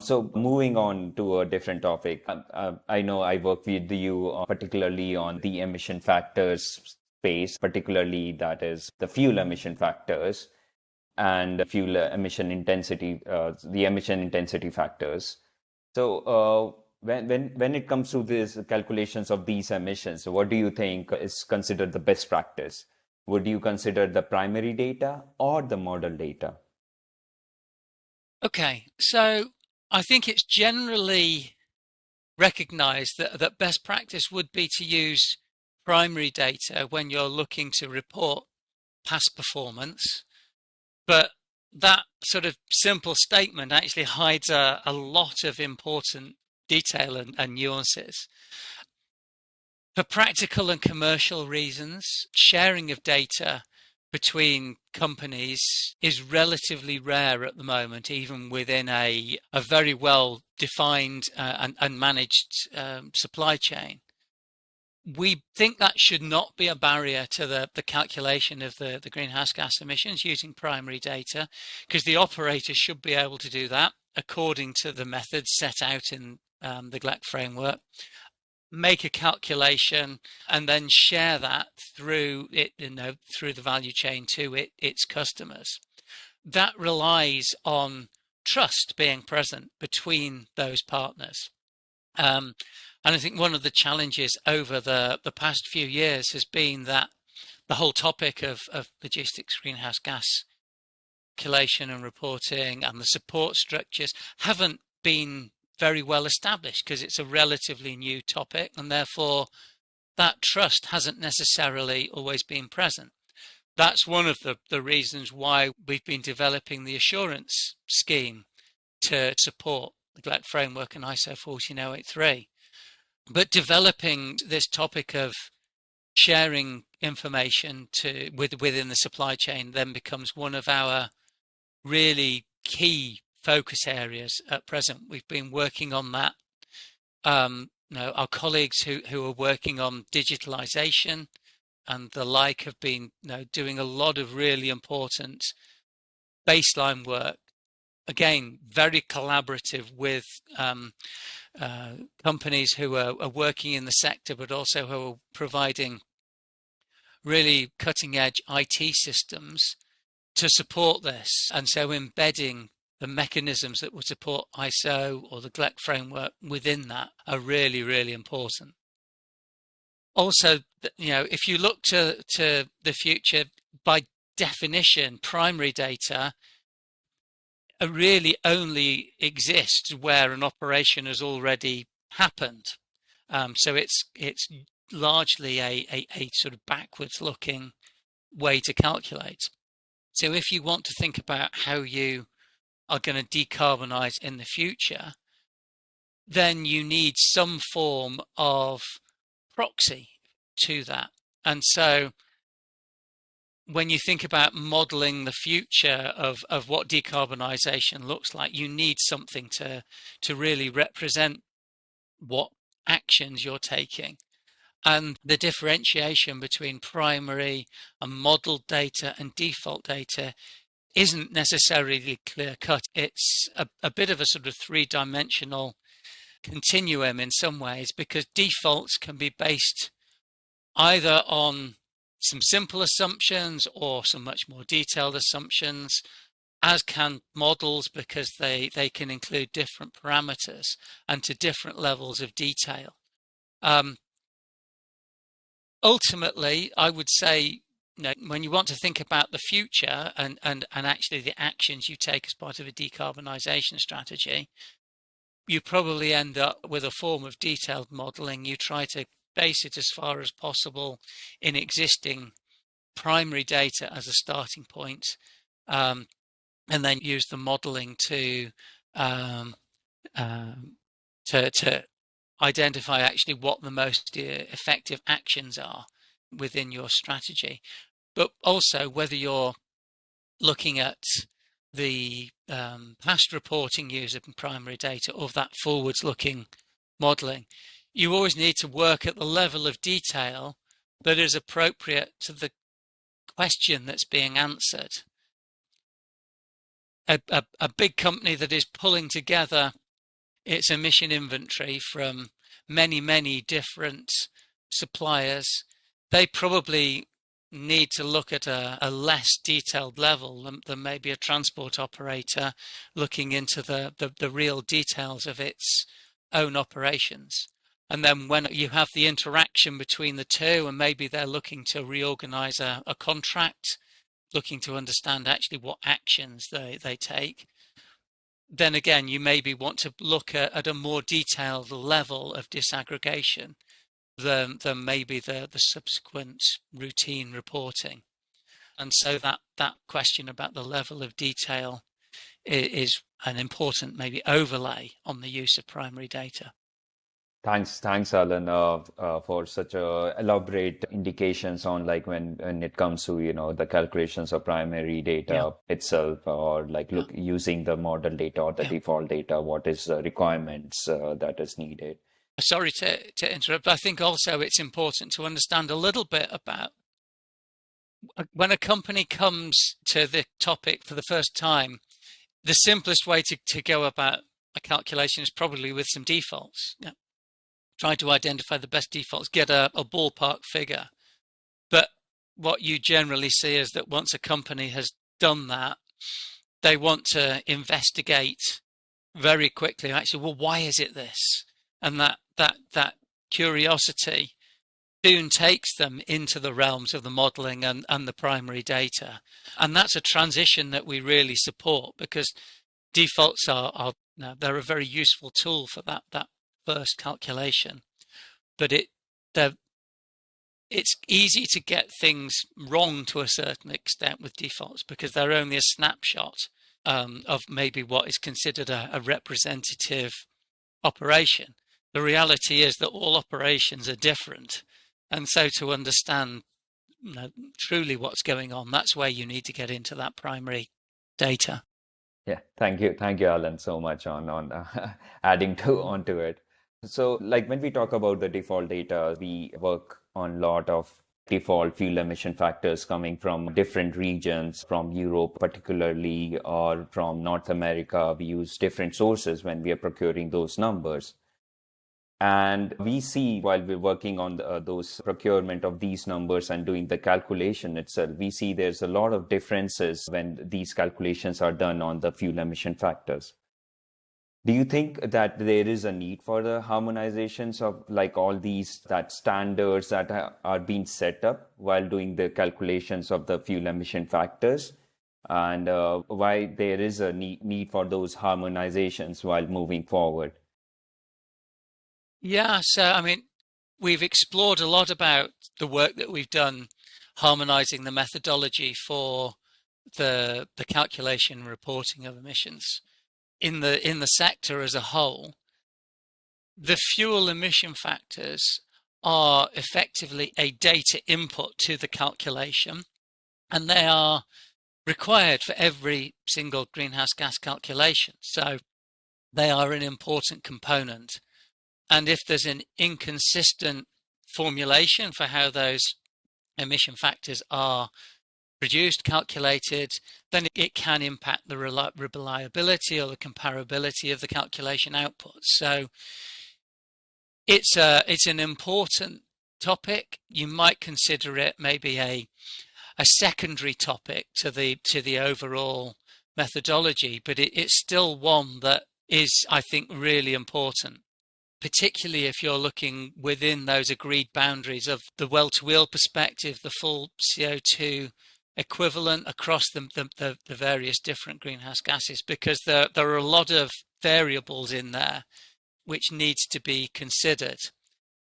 So moving on to a different topic, I know I work with you particularly on the emission factors space, particularly that is the fuel emission factors and fuel emission intensity, the emission intensity factors. So when it comes to these calculations of these emissions, what do you think is considered the best practice? Would you consider the primary data or the model data? Okay, so I think it's generally recognized that best practice would be to use primary data when you're looking to report past performance. But that sort of simple statement actually hides a lot of important detail and nuances. For practical and commercial reasons, sharing of data between companies is relatively rare at the moment, even within a very well defined and managed supply chain. We think that should not be a barrier to the calculation of the greenhouse gas emissions using primary data, because the operator should be able to do that according to the methods set out in the GLEC framework, make a calculation, and then share that through it, through the value chain to its customers. That relies on trust being present between those partners. And I think one of the challenges over the past few years has been that the whole topic of logistics greenhouse gas calculation and reporting and the support structures haven't been very well established because it's a relatively new topic, and therefore that trust hasn't necessarily always been present. That's one of the reasons why we've been developing the assurance scheme to support the GLEC framework and ISO 14083. But developing this topic of sharing information within the supply chain then becomes one of our really key focus areas at present. We've been working on that. Our colleagues who are working on digitalization and the like have been doing a lot of really important baseline work. Again, very collaborative with companies who are working in the sector, but also who are providing really cutting edge IT systems to support this. And so embedding the mechanisms that would support ISO or the GLEC framework within that are really, really important. Also, if you look to the future, by definition, primary data really only exists where an operation has already happened. So it's largely a sort of backwards looking way to calculate. So if you want to think about how you are going to decarbonize in the future, then you need some form of proxy to that. And so when you think about modeling the future of what decarbonisation looks like, you need something to really represent what actions you're taking. And the differentiation between primary and modelled data and default data isn't necessarily clear cut. It's a bit of a sort of three-dimensional continuum in some ways, because defaults can be based either on some simple assumptions or some much more detailed assumptions, as can models, because they can include different parameters and to different levels of detail. Ultimately, I would say, when you want to think about the future and actually the actions you take as part of a decarbonisation strategy, you probably end up with a form of detailed modelling. You try to base it as far as possible in existing primary data as a starting point, and then use the modelling to identify actually what the most effective actions are within your strategy. But also, whether you're looking at the past reporting using primary data or that forwards-looking modelling, you always need to work at the level of detail that is appropriate to the question that's being answered. A big company that is pulling together its emission inventory from many different suppliers, they probably need to look at a less detailed level than maybe a transport operator looking into the real details of its own operations. And then when you have the interaction between the two, and maybe they're looking to reorganize a contract, looking to understand actually what actions they take, then again, you maybe want to look at a more detailed level of disaggregation than maybe the subsequent routine reporting. And so that question about the level of detail is an important maybe overlay on the use of primary data. Thanks, Alan, for such elaborate indications on like when it comes to the calculations of primary data itself, or like using the model data or the default data. What is the requirements that is needed? Sorry to interrupt. I think also it's important to understand a little bit about when a company comes to the topic for the first time. The simplest way to go about a calculation is probably with some defaults. Try to identify the best defaults, get a ballpark figure. But what you generally see is that once a company has done that, they want to investigate very quickly, actually, well, why is it this? And that curiosity soon takes them into the realms of the modeling and the primary data. And that's a transition that we really support, because defaults they're a very useful tool for that first calculation, but it's easy to get things wrong to a certain extent with defaults, because they're only a snapshot of maybe what is considered a representative operation. The reality is that all operations are different, and so to understand truly what's going on, that's where you need to get into that primary data. Yeah, thank you, Alan, so much on adding onto it. So, like when we talk about the default data, we work on a lot of default fuel emission factors coming from different regions, from Europe particularly, or from North America. We use different sources when we are procuring those numbers. And we see, while we're working on those procurement of these numbers and doing the calculation itself, we see there's a lot of differences when these calculations are done on the fuel emission factors. Do you think that there is a need for the harmonizations of like all these standards that are being set up while doing the calculations of the fuel emission factors, and why there is a need for those harmonizations while moving forward? Yeah, so I mean, we've explored a lot about the work that we've done harmonizing the methodology for the calculation and reporting of emissions. In the sector as a whole, the fuel emission factors are effectively a data input to the calculation, and they are required for every single greenhouse gas calculation. So they are an important component. And if there's an inconsistent formulation for how those emission factors are produced, calculated, then it can impact the reliability or the comparability of the calculation outputs. So it's an important topic. You might consider it maybe a secondary topic to the overall methodology, but it's still one that is, I think, really important, particularly if you're looking within those agreed boundaries of the well-to-wheel perspective, the full CO2 equivalent across the various different greenhouse gases, because there are a lot of variables in there which needs to be considered.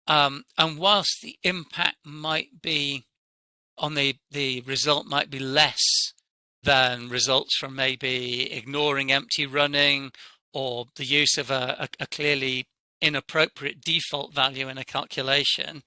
And whilst the impact might be on the result might be less than results from maybe ignoring empty running or the use of a clearly inappropriate default value in a calculation,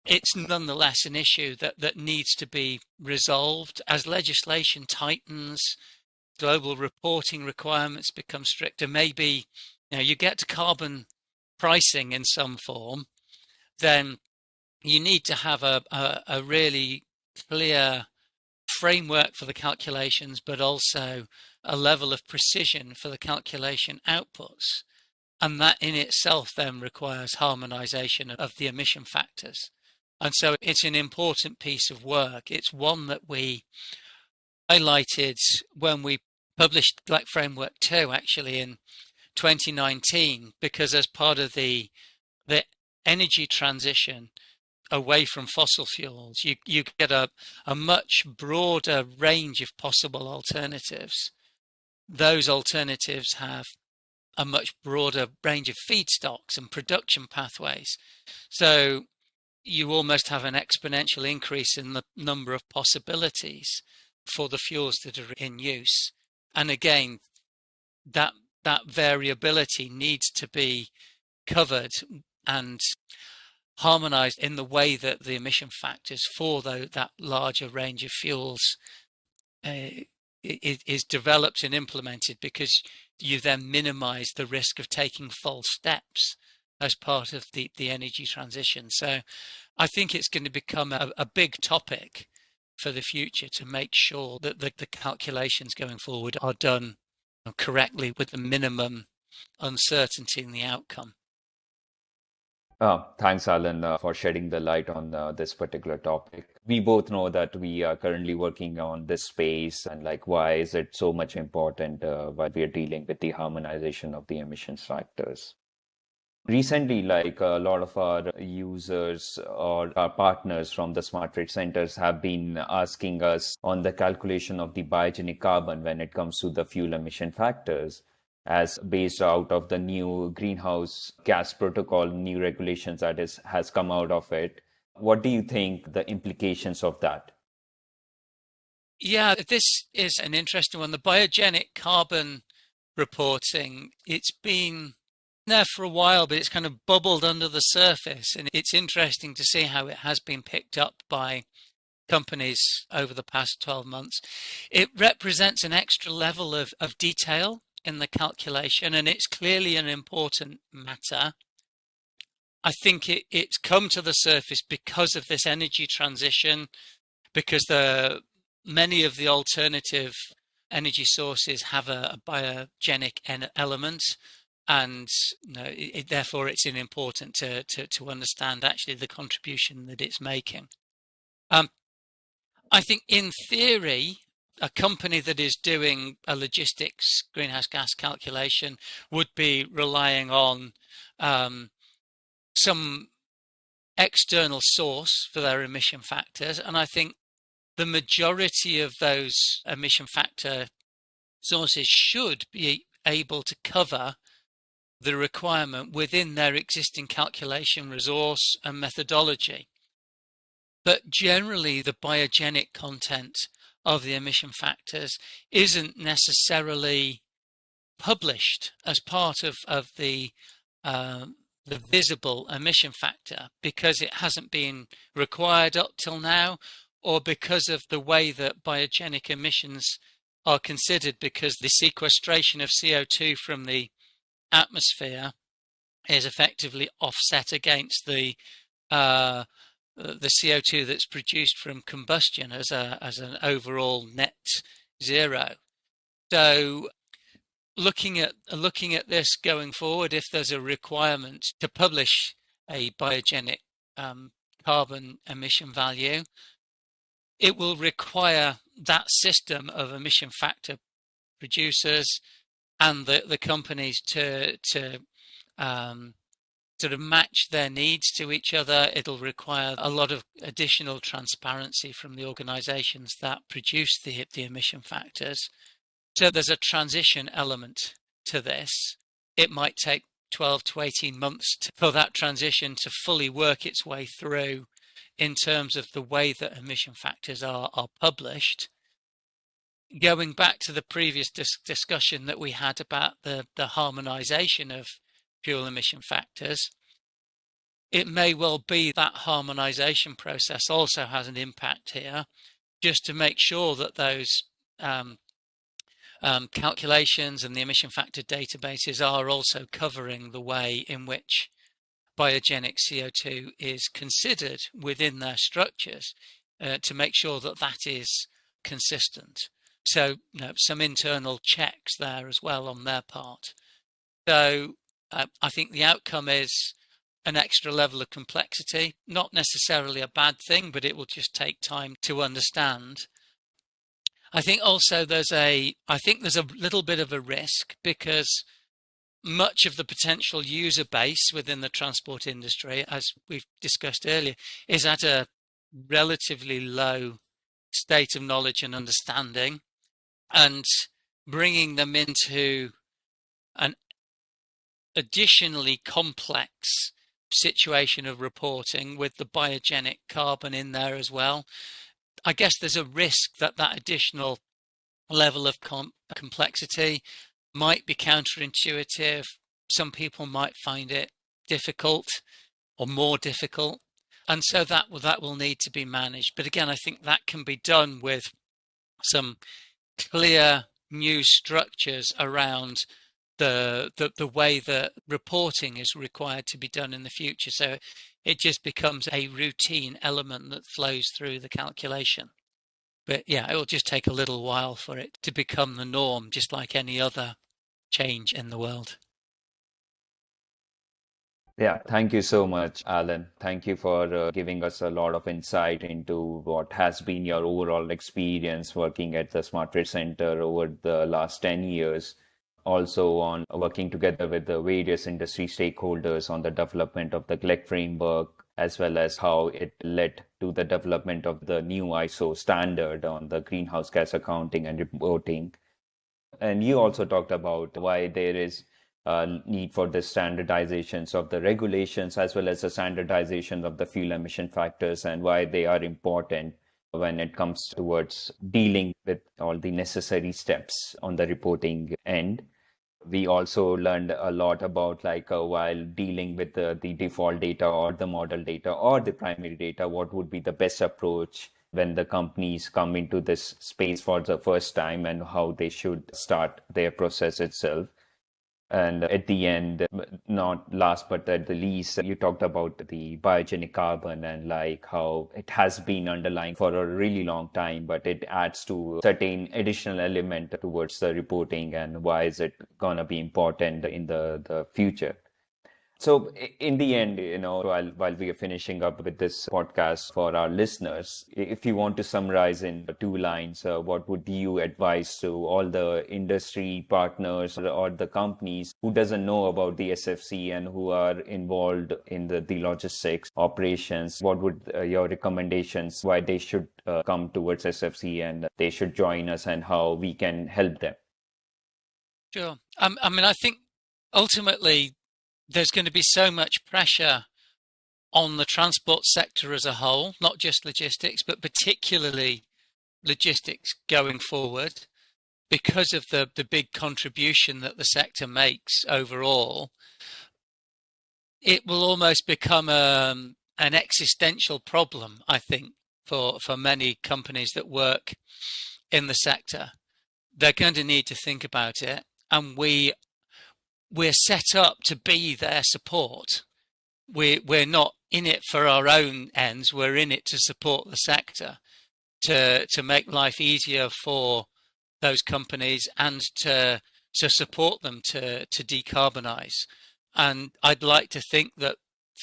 it's nonetheless an issue that needs to be resolved as legislation tightens, global reporting requirements become stricter. Maybe you get to carbon pricing in some form, then you need to have a really clear framework for the calculations, but also a level of precision for the calculation outputs. And that in itself then requires harmonization of the emission factors. And so it's an important piece of work. It's one that we highlighted when we published GLEC Framework 2 actually in 2019, because as part of the energy transition away from fossil fuels, you get a much broader range of possible alternatives. Those alternatives have a much broader range of feedstocks and production pathways. So you almost have an exponential increase in the number of possibilities for the fuels that are in use. And again, that variability needs to be covered and harmonized in the way that the emission factors for that larger range of fuels is developed and implemented, because you then minimize the risk of taking false steps as part of the energy transition. So I think it's going to become a big topic for the future to make sure that the calculations going forward are done correctly with the minimum uncertainty in the outcome. Thanks, Alan, for shedding the light on this particular topic. We both know that we are currently working on this space, and like, why is it so much important while we are dealing with the harmonization of the emissions factors? Recently, like a lot of our users or our partners from the Smart Trade Centers have been asking us on the calculation of the biogenic carbon when it comes to the fuel emission factors, as based out of the new greenhouse gas protocol, new regulations that has come out of it. What do you think the implications of that? Yeah, this is an interesting one. The biogenic carbon reporting, it's been there for a while, but it's kind of bubbled under the surface. And it's interesting to see how it has been picked up by companies over the past 12 months. It represents an extra level of detail in the calculation, and it's clearly an important matter. I think it's come to the surface because of this energy transition, because many of the alternative energy sources have a biogenic element, and therefore it's important to understand actually the contribution that it's making. I think in theory, a company that is doing a logistics greenhouse gas calculation would be relying on some external source for their emission factors. And I think the majority of those emission factor sources should be able to cover the requirement within their existing calculation resource and methodology. But generally, the biogenic content of the emission factors isn't necessarily published as part of the visible emission factor, because it hasn't been required up till now, or because of the way that biogenic emissions are considered, because the sequestration of CO2 from the atmosphere is effectively offset against the CO2 that's produced from combustion as an overall net zero. So looking at this going forward, if there's a requirement to publish a biogenic carbon emission value, it will require that system of emission factor producers and the companies to sort of match their needs to each other. It'll require a lot of additional transparency from the organizations that produce the emission factors. So there's a transition element to this. It might take 12 to 18 months for that transition to fully work its way through in terms of the way that emission factors are published. Going back to the previous discussion that we had about the harmonization of fuel emission factors, it may well be that harmonization process also has an impact here, just to make sure that those calculations and the emission factor databases are also covering the way in which biogenic CO2 is considered within their structures, to make sure that that is consistent. So some internal checks there as well on their part. So I think the outcome is an extra level of complexity, not necessarily a bad thing, but it will just take time to understand. I think also there's a little bit of a risk, because much of the potential user base within the transport industry, as we've discussed earlier, is at a relatively low state of knowledge and understanding, and bringing them into an additionally complex situation of reporting with the biogenic carbon in there as well. I guess there's a risk that that additional level of complexity might be counterintuitive. Some people might find it difficult or more difficult. And so that will need to be managed. But again, I think that can be done with some clear new structures around the way that reporting is required to be done in the future. So it just becomes a routine element that flows through the calculation. But yeah, it will just take a little while for it to become the norm, just like any other change in the world. Yeah, thank you so much, Alan. Thank you for giving us a lot of insight into what has been your overall experience working at the Smart Grid Center over the last 10 years. Also on working together with the various industry stakeholders on the development of the GLEC framework, as well as how it led to the development of the new ISO standard on the greenhouse gas accounting and reporting. And you also talked about why there is need for the standardizations of the regulations, as well as the standardization of the fuel emission factors, and why they are important when it comes towards dealing with all the necessary steps on the reporting end. We also learned a lot about while dealing with the default data or the model data or the primary data, what would be the best approach when the companies come into this space for the first time, and how they should start their process itself. And at the end, not last but at the least, you talked about the biogenic carbon and how it has been underlying for a really long time, but it adds to certain additional element towards the reporting, and why is it going to be important in the future. So in the end, while we are finishing up with this podcast for our listeners, if you want to summarize in 2 lines, what would you advise to all the industry partners or the companies who doesn't know about the SFC and who are involved in the logistics operations? What would your recommendations, why they should come towards SFC and they should join us, and how we can help them? Sure. I think ultimately there's going to be so much pressure on the transport sector as a whole, not just logistics, but particularly logistics going forward, because of the big contribution that the sector makes overall. It will almost become an existential problem, I think, for many companies that work in the sector. They're going to need to think about it, and we're set up to be their support. We're not in it for our own ends. We're in it to support the sector, to make life easier for those companies, and to support them to decarbonize. And I'd like to think that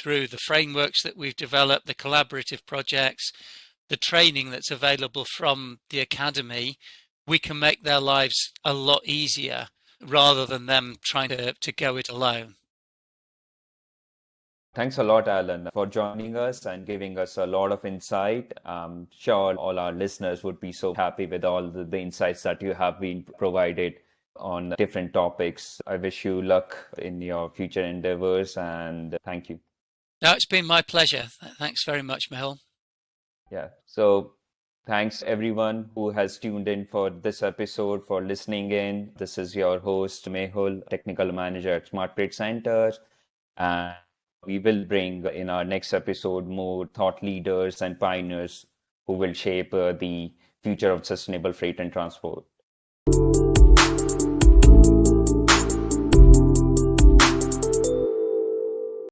through the frameworks that we've developed, the collaborative projects, the training that's available from the Academy, we can make their lives a lot easier, rather than them trying to go it alone. Thanks a lot, Alan, for joining us and giving us a lot of insight. I'm sure all our listeners would be so happy with all the insights that you have been provided on different topics. I wish you luck in your future endeavors, and thank you. No, it's been my pleasure. Thanks very much, Mehul. Yeah. So thanks everyone who has tuned in for this episode, for listening in. This is your host, Mehul, Technical Manager at Smart Grid Center. And we will bring in our next episode more thought leaders and pioneers who will shape the future of sustainable freight and transport.